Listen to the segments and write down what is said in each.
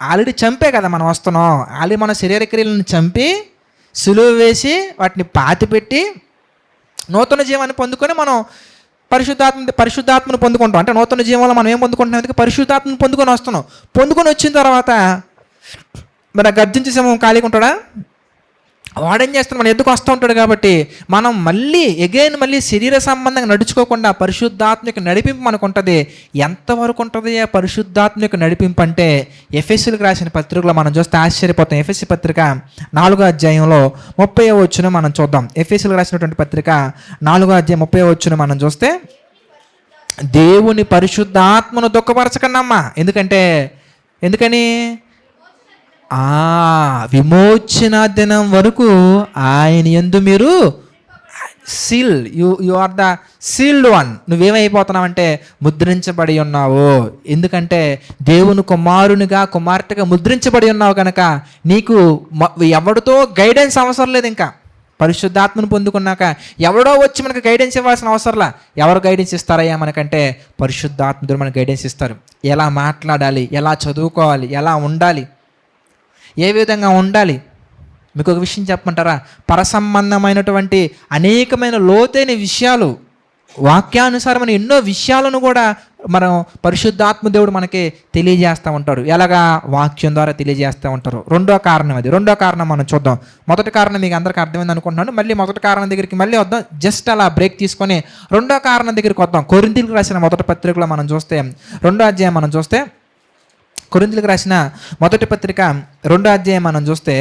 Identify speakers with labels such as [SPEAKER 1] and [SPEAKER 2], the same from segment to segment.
[SPEAKER 1] Already చంపే కదా మనం వస్తున్నాం. ఆల్రెడీ మన శరీర క్రియలను చంపి సులువ వేసి వాటిని పాతిపెట్టి నూతన జీవాన్ని పొందుకొని మనం పరిశుద్ధాత్మను పొందుకుంటాం. అంటే నూతన జీవంలో మనం ఏం పొందుకుంటున్నాం? ఎందుకు పరిశుద్ధాత్మను పొందుకొని వస్తున్నాం. పొందుకొని వచ్చిన తర్వాత మన గర్జించే సింహం ఖాళీగా ఉంటాడా? వాడేం చేస్తాడు? మనం ఎందుకు వస్తూ ఉంటాడు కాబట్టి మనం మళ్ళీ శరీర సంబంధంగా నడుచుకోకుండా పరిశుద్ధాత్మ యొక్క నడిపింపు మనకు ఉంటుంది. ఎంతవరకు ఉంటుంది ఆ పరిశుద్ధాత్మ యొక్క నడిపింపు అంటే ఎఫెసీయులకు రాసిన పత్రికలో మనం చూస్తే ఆశ్చర్యపోతాం. ఎఫెసీ పత్రిక 4వ అధ్యాయంలో 30వ వచనం మనం చూద్దాం. ఎఫెసీయులకు రాసినటువంటి పత్రిక 4వ అధ్యాయం 30వ వచనం మనం చూస్తే, దేవుని పరిశుద్ధాత్మను దుఃఖపరచకన్నమ్మా. ఎందుకని విమోచన దినం వరకు ఆయన యందు మీరు seal, you are the sealed one. నువ్వేమైపోతున్నావంటే ముద్రించబడి ఉన్నావు. ఎందుకంటే దేవుని కుమార్తెగా ముద్రించబడి ఉన్నావు కనుక నీకు ఎవరితో గైడెన్స్ అవసరం లేదు. ఇంకా పరిశుద్ధాత్మను పొందుకున్నాక ఎవడో వచ్చి మనకు గైడెన్స్ ఇవ్వాల్సిన అవసరంలా. ఎవరు గైడెన్స్ ఇస్తారయ్యా మనకంటే పరిశుద్ధాత్ముడు మనకు గైడెన్స్ ఇస్తారు. ఎలా మాట్లాడాలి, ఎలా చదువుకోవాలి, ఎలా ఉండాలి, ఏ విధంగా ఉండాలి. మీకు ఒక విషయం చెప్పమంటారా? పరసంబంధమైనటువంటి అనేకమైన లోతైన విషయాలు, వాక్యానుసారమైన ఎన్నో విషయాలను కూడా మనం పరిశుద్ధాత్మ దేవుడు మనకి తెలియజేస్తూ ఉంటాడు. ఎలాగా? వాక్యం ద్వారా తెలియజేస్తూ ఉంటారు. రెండో కారణం మనం చూద్దాం. మొదటి కారణం మీకు అందరికీ అర్థమైంది అనుకుంటున్నాను. మళ్ళీ మొదటి కారణం దగ్గరికి మళ్ళీ వద్దాం. జస్ట్ అలా బ్రేక్ తీసుకొని రెండో కారణం దగ్గరికి వద్దాం. కొరింథీయులకు రాసిన మొదటి పత్రికలో మనం చూస్తే 2వ అధ్యాయం మనం చూస్తే, కొరింథీయులకు రాసిన మొదటి పత్రిక 2వ అధ్యాయం మనం చూస్తే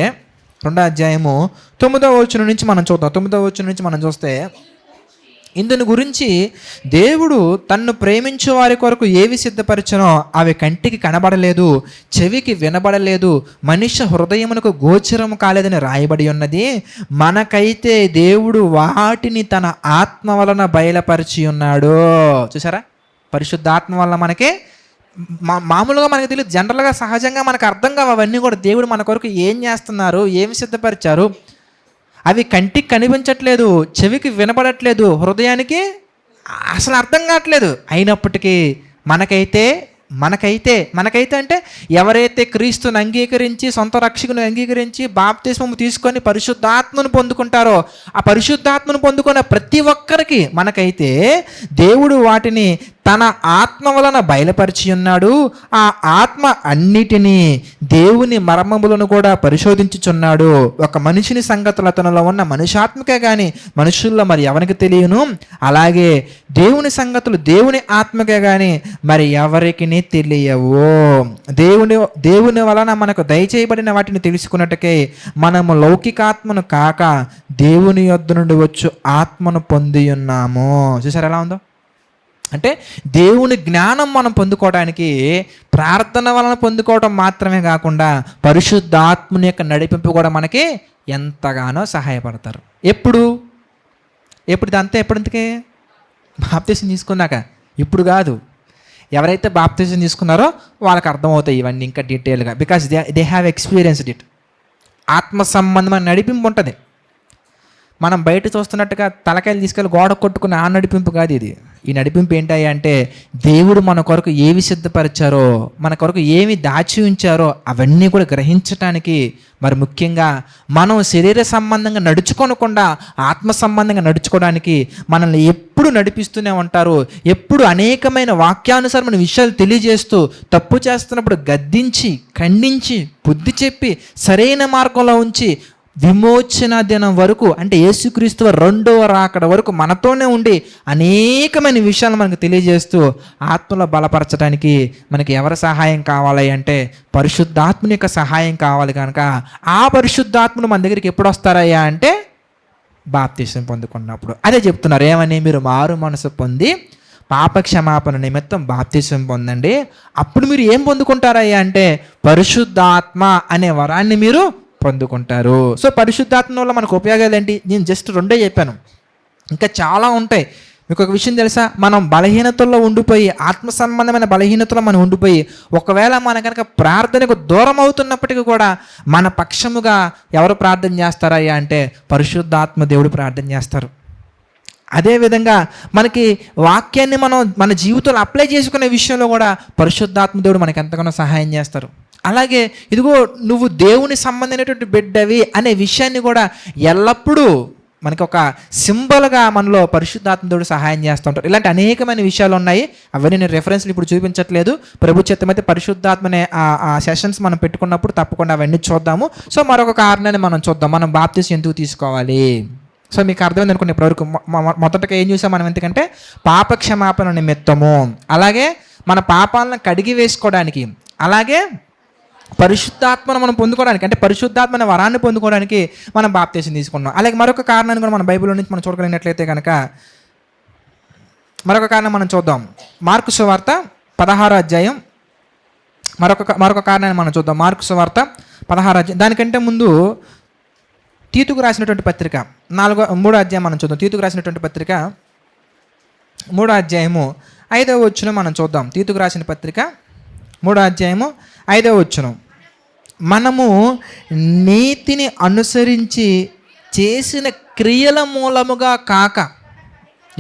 [SPEAKER 1] 2వ అధ్యాయము 9వ వచనం నుంచి మనం చూద్దాం. 9వ వచనం నుంచి మనం చూస్తే, ఇందుని గురించి దేవుడు తన్ను ప్రేమించే వారి కొరకు ఏవి సిద్ధపరచనో అవి కంటికి కనబడలేదు, చెవికి వినబడలేదు, మనుష్య హృదయమునకు గోచరము కాలేదని రాయబడి ఉన్నది. మనకైతే దేవుడు వాటిని తన ఆత్మ వలన బయలుపరిచి ఉన్నాడు. చూసారా? పరిశుద్ధాత్మ వలన మనకి మామూలుగా మనకు తెలియదు, జనరల్గా సహజంగా మనకు అర్థం కావు అవన్నీ కూడా. దేవుడు మన కొరకు ఏం చేస్తున్నారు, ఏమి సిద్ధపరిచారు, అవి కంటికి కనిపించట్లేదు, చెవికి వినపడట్లేదు, హృదయానికి అసలు అర్థం కావట్లేదు. అయినప్పటికీ మనకైతే అంటే ఎవరైతే క్రీస్తుని అంగీకరించి, సొంత రక్షకుని అంగీకరించి బాప్తిస్మము తీసుకొని పరిశుద్ధాత్మను పొందుకుంటారో, ఆ పరిశుద్ధాత్మను పొందుకున్న ప్రతి ఒక్కరికి మనకైతే దేవుడు వాటిని తన ఆత్మ వలన బయలుపరిచి ఉన్నాడు. ఆ ఆత్మ అన్నిటినీ, దేవుని మర్మములను కూడా పరిశోధించుచున్నాడు. ఒక మనిషిని సంగతులు అతనిలో ఉన్న మనుషాత్మకే కానీ మనుషుల్లో మరి ఎవరికి తెలియను. అలాగే దేవుని సంగతులు దేవుని ఆత్మకే కానీ మరి ఎవరికి తెలియవు. దేవుని వలన మనకు దయచేయబడిన వాటిని తెలుసుకున్నట్టుకే మనము లౌకికాత్మను కాక దేవుని యొద్ద నుండి వచ్చు ఆత్మను పొంది ఉన్నాము. చూసారు ఎలా ఉందో? అంటే దేవుని జ్ఞానం మనం పొందుకోవడానికి ప్రార్థన వలన పొందుకోవడం మాత్రమే కాకుండా పరిశుద్ధాత్మని యొక్క నడిపింపు కూడా మనకి ఎంతగానో సహాయపడతారు. ఎప్పుడు ఇదంతా ఎప్పటికే బాప్తిసం తీసుకున్నాక, ఇప్పుడు కాదు. ఎవరైతే బాప్తిసం తీసుకున్నారో వాళ్ళకి అర్థమవుతాయి ఇవన్నీ ఇంకా డీటెయిల్గా. Because they have experienced it. ఆత్మ సంబంధమైన నడిపింపు ఉంటుంది. మనం బయట చూస్తున్నట్టుగా తలకాయలు తీసుకెళ్ళి గోడ కొట్టుకున్న ఆ నడిపింపు కాదు ఇది. ఈ నడిపింపు ఏంటి అంటే దేవుడు మన కొరకు ఏవి సిద్ధపరిచారో, మన కొరకు ఏమి దాచి ఉంచారో అవన్నీ కూడా గ్రహించటానికి, మరి ముఖ్యంగా మనం శరీర సంబంధంగా నడుచుకోనకుండా ఆత్మ సంబంధంగా నడుచుకోవడానికి మనల్ని ఎప్పుడు నడిపిస్తూనే ఉంటారు. ఎప్పుడు అనేకమైన వాక్యానుసారమైన విషయాలు తెలియజేస్తూ, తప్పు చేస్తున్నప్పుడు గద్దించి, ఖండించి, బుద్ధి చెప్పి, సరైన మార్గంలో ఉంచి, విమోచన దినం వరకు అంటే యేసుక్రీస్తు 2వ రాకడ వరకు మనతోనే ఉండి అనేకమైన విషయాలు మనకు తెలియజేస్తూ ఆత్మలో బలపరచడానికి మనకి ఎవరి సహాయం కావాలి అంటే పరిశుద్ధాత్మని యొక్క సహాయం కావాలి. కనుక ఆ పరిశుద్ధాత్మను మన దగ్గరికి ఎప్పుడు వస్తారయ్యా అంటే బాప్తిసం పొందుకున్నప్పుడు. అదే చెప్తున్నారు. ఏమని? మీరు మారు మనసు పొంది పాపక్షమాపణ నిమిత్తం బాప్తిసం పొందండి. అప్పుడు మీరు ఏం పొందుకుంటారయ్యా అంటే పరిశుద్ధాత్మ అనే వరాన్ని మీరు పొందుకుంటారు. సో పరిశుద్ధాత్మ వల్ల మనకు ఉపయోగాలు ఏంటి? నేను జస్ట్ 2 చెప్పాను, ఇంకా చాలా ఉంటాయి. మీకు ఒక విషయం తెలుసా? మనం బలహీనతల్లో ఉండిపోయి, ఆత్మ సంబంధమైన బలహీనతలో మనం ఉండిపోయి, ఒకవేళ మన కనుక ప్రార్థనకు దూరం అవుతున్నప్పటికీ కూడా మన పక్షముగా ఎవరు ప్రార్థన చేస్తారయ్యా అంటే పరిశుద్ధాత్మ దేవుడు ప్రార్థన చేస్తారు. అదేవిధంగా మనకి వాక్యాన్ని మనం మన జీవితంలో అప్లై చేసుకునే విషయంలో కూడా పరిశుద్ధాత్మ దేవుడు మనకి ఎంతగానో సహాయం చేస్తారు. అలాగే ఇదిగో నువ్వు దేవుని సంబంధించినటువంటి బిడ్డవి అనే విషయాన్ని కూడా ఎల్లప్పుడూ మనకి ఒక సింబల్గా మనలో పరిశుద్ధాత్మ దేవుడు సహాయం చేస్తూ ఉంటారు. ఇలాంటి అనేకమైన విషయాలు ఉన్నాయి. అవన్నీ నేను రెఫరెన్స్లు ఇప్పుడు చూపించట్లేదు. ప్రభు చిత్తమైతే పరిశుద్ధాత్మనే ఆ సెషన్స్ మనం పెట్టుకున్నప్పుడు తప్పకుండా అవన్నీ చూద్దాము. సో మరొక కారణాన్ని మనం చూద్దాం, మనం బాప్తిసం ఎందుకు తీసుకోవాలి. సో మీకు అర్థమైంది అనుకోండి ఇప్పటివరకు. మొదటగా ఏం చూసాం మనం, ఎందుకంటే పాప క్షమాపణ నిమిత్తము, అలాగే మన పాపాలను కడిగి వేసుకోవడానికి, అలాగే పరిశుద్ధాత్మను మనం పొందుకోవడానికి, అంటే పరిశుద్ధాత్మని వరాన్ని పొందుకోవడానికి మనం బాప్తిసం తీసుకున్నాం. అలాగే మరొక కారణాన్ని కూడా మన బైబిల్లో నుంచి మనం చూడగలిగినట్లయితే కనుక మరొక కారణం మనం చూద్దాం. మార్కు సువార్త 16వ అధ్యాయం మరొక కారణాన్ని మనం చూద్దాం. మార్కు సువార్త 16వ అధ్యాయం. దానికంటే ముందు తీతుకు రాసినటువంటి పత్రిక 3వ అధ్యాయం మనం చూద్దాం. తీతుకు రాసినటువంటి పత్రిక 3వ అధ్యాయము 5వ వచనం మనం చూద్దాం. తీతుకు రాసిన పత్రిక 3వ అధ్యాయము 5వ వచనం. మనము నీతిని అనుసరించి చేసిన క్రియల మూలముగా కాక,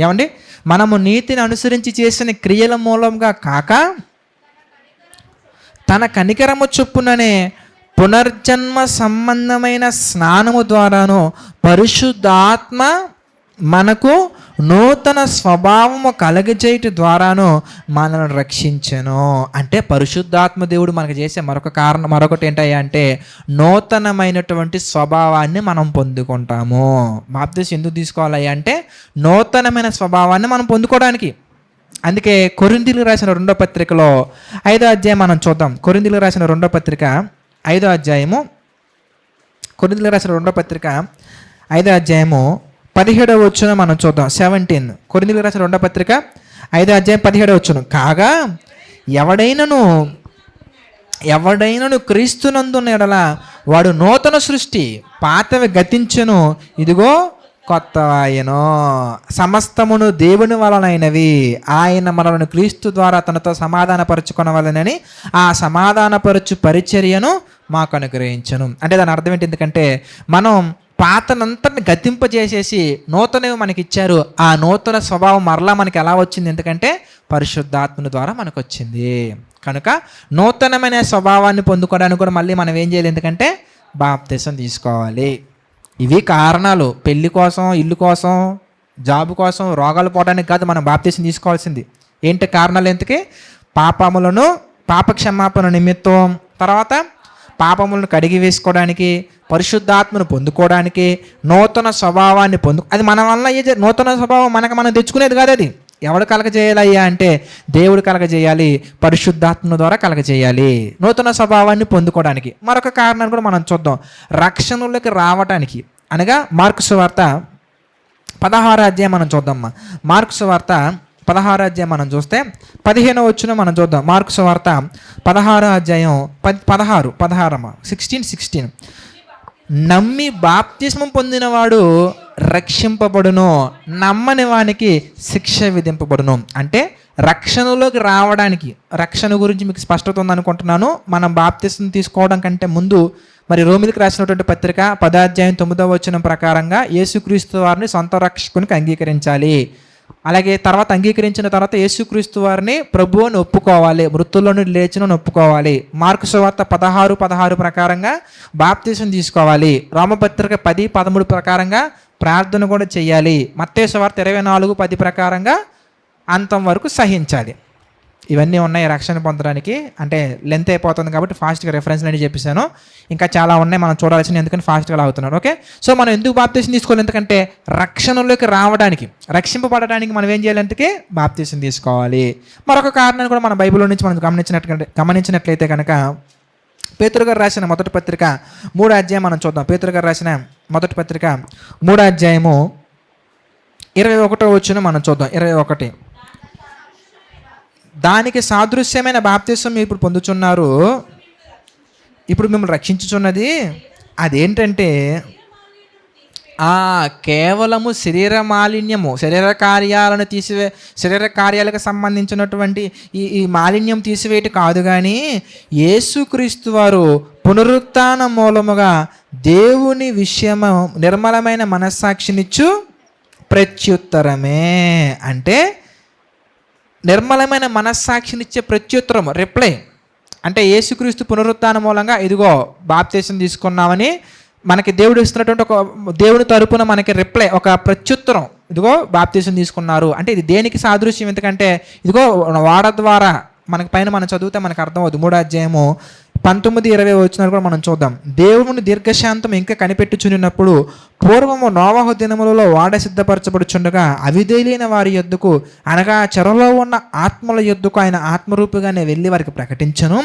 [SPEAKER 1] ఏమండి, మనము నీతిని అనుసరించి చేసిన క్రియల మూలంగా కాక తన కనికరము చొప్పుననే పునర్జన్మ సంబంధమైన స్నానము ద్వారాను పరిశుద్ధాత్మ మనకు నూతన స్వభావము కలగజేయట ద్వారాను మనల్ని రక్షించెను. అంటే పరిశుద్ధాత్మ దేవుడు మనకు చేసే మరొకటి ఏంటయ్యా అంటే నూతనమైనటువంటి స్వభావాన్ని మనం పొందుకుంటాము. బాప్తిసం ఎందుకు తీసుకోవాలయ్యా అంటే నూతనమైన స్వభావాన్ని మనం పొందుకోవడానికి. అందుకే కొరింథీయులకు రాసిన 2వ పత్రికలో 5వ అధ్యాయం మనం చూద్దాం. కొరింథీయులకు రాసిన 2వ పత్రిక 5వ అధ్యాయము, కొరింథీయులకు రాసిన 2వ పత్రిక 5వ అధ్యాయము 17వ వచనం మనం చూద్దాం. 17 కొరింథీయులకు రాసిన 2వ పత్రిక 5వ అధ్యాయం 17వ వచనం. కాగా ఎవడైనను క్రీస్తునందున్న యెడల వాడు నూతన సృష్టి, పాతవి గతించెను, ఇదిగో కొత్తవాయను. సమస్తమును దేవుని వలనైనవి, ఆయన మనలను క్రీస్తు ద్వారా తనతో సమాధానపరచుకొనవలెనని ఆ సమాధానపరచు పరిచర్యను మాకు అనుగ్రహించను. అంటే దాని అర్థం ఏంటి, ఎందుకంటే మనం పాతనంతటిని గతింపజేసేసి నూతనవి మనకి ఇచ్చారు. ఆ నూతన స్వభావం మరలా మనకి ఎలా వచ్చింది, ఎందుకంటే పరిశుద్ధాత్మ ద్వారా మనకు వచ్చింది. కనుక నూతనమైన స్వభావాన్ని పొందుకోవడానికి కూడా మళ్ళీ మనం ఏం చేయాలి, ఎందుకంటే బాప్తిసం తీసుకోవాలి. ఇవి కారణాలు. పెళ్లి కోసం, ఇల్లు కోసం, జాబ్ కోసం, రోగాలు పోవడానికి కాదు మనం బాప్తిసం తీసుకోవాల్సింది. ఏంటి కారణాలు? ఎందుకే పాప క్షమాపణ నిమిత్తం, తర్వాత పాపములను కడిగి వేసుకోవడానికి, పరిశుద్ధాత్మను పొందుకోవడానికి, నూతన స్వభావాన్ని అది మన వల్ల నూతన స్వభావం మనం తెచ్చుకునేది కాదు. అది ఎవడు కలగజేయాలయ్యా అంటే దేవుడు కలగజేయాలి, పరిశుద్ధాత్మ ద్వారా కలగజేయాలి నూతన స్వభావాన్ని పొందుకోవడానికి. మరొక కారణాన్ని కూడా మనం చూద్దాం. రక్షణలోకి రావడానికి అనగా మార్కు సువార్త 16వ అధ్యాయం మనం చూద్దాం. మార్కు సువార్త 16వ అధ్యాయం మనం చూస్తే 15వ వచనం మనం చూద్దాం. మార్కు సువార్త 16వ అధ్యాయం 16 నమ్మి బాప్తిస్మం పొందినవాడు రక్షింపబడును, నమ్మని వానికి శిక్ష విధింపబడును. అంటే రక్షణలోకి రావడానికి, రక్షణ గురించి మీకు స్పష్టత ఉందనుకుంటున్నాను. మనం బాప్తిస్మం తీసుకోవడం కంటే ముందు మరి రోమిలకు రాసినటువంటి పత్రిక 10వ అధ్యాయం 9వ వచనం ప్రకారంగా యేసుక్రీస్తు వారిని సొంత రక్షకునికి అంగీకరించాలి. అలాగే తర్వాత అంగీకరించిన తర్వాత యేసుక్రీస్తు వారిని ప్రభువు అని ఒప్పుకోవాలి, మృతుల్లో నుండి లేచిన ఒప్పుకోవాలి. మార్కు సువార్త 16 ప్రకారంగా బాప్తిసం తీసుకోవాలి. రోమపత్రిక 10:13 ప్రకారంగా ప్రార్థన కూడా చేయాలి. మత్తయి సువార్త 24:10 ప్రకారంగా అంతం వరకు సహించాలి. ఇవన్నీ ఉన్నాయి రక్షణ పొందడానికి. అంటే లెంత్ అయిపోతుంది కాబట్టి ఫాస్ట్గా రెఫరెన్స్లు అని చెప్పేశాను. ఇంకా చాలా ఉన్నాయి మనం చూడాల్సిన, ఎందుకని ఫాస్ట్గా అవుతున్నాను. ఓకే, సో మనం ఎందుకు బాప్తిసం తీసుకోవాలి, ఎందుకంటే రక్షణలోకి రావడానికి, రక్షింపబడడానికి మనం ఏం చేయాలంటే బాప్తిసం తీసుకోవాలి. మరొక కారణాన్ని కూడా మన బైబిల్లో నుంచి మనం గమనించినట్లయితే కనుక పేతురు గారు రాసిన మొదటి పత్రిక 3వ అధ్యాయం మనం చూద్దాం. పేతురు గారు రాసిన మొదటి పత్రిక 3వ అధ్యాయము 21వ వచనం మనం చూద్దాం. 21 దానికి సాదృశ్యమైన బాప్తిసం ఇప్పుడు పొందుచున్నారు, ఇప్పుడు మిమ్మల్ని రక్షించుచున్నది అదేంటంటే కేవలము శరీర మాలిన్యము, శరీర కార్యాలకు సంబంధించినటువంటి ఈ మాలిన్యం తీసివేయట కాదు, కానీ యేసుక్రీస్తు వారు పునరుత్థాన మూలముగా దేవుని విషయము నిర్మలమైన మనస్సాక్షినిచ్చు ప్రత్యుత్తరమే. అంటే నిర్మలమైన మనస్సాక్షినిచ్చే ప్రత్యుత్తరం, రిప్లై. అంటే యేసుక్రీస్తు పునరుత్థానం మూలంగా ఇదిగో బాప్తీసం తీసుకున్నామని మనకి దేవుడు ఇస్తున్నటువంటి ఒక దేవుని తరపున మనకి రిప్లై, ఒక ప్రత్యుత్తరం. ఇదిగో బాప్తీసం తీసుకున్నారు అంటే ఇది దేనికి సాదృశ్యం? ఎందుకంటే ఇదిగో వాడ ద్వారా మనకి పైన మనం చదివితే మనకు అర్థమవుతుంది. 3వ అధ్యాయము 19-20 వచ్చిన కూడా మనం చూద్దాం. దేవుని దీర్ఘశాంతం ఇంకా కనిపెట్టుచున్నప్పుడు పూర్వము నోవహు దినములలో వాడ సిద్ధపరచబడుచుండగా అవిధేయులైన వారి యొద్దకు, అనగా చెరలో ఉన్న ఆత్మల యొద్దకు ఆయన ఆత్మరూపిగానే వెళ్ళి వారికి ప్రకటించను.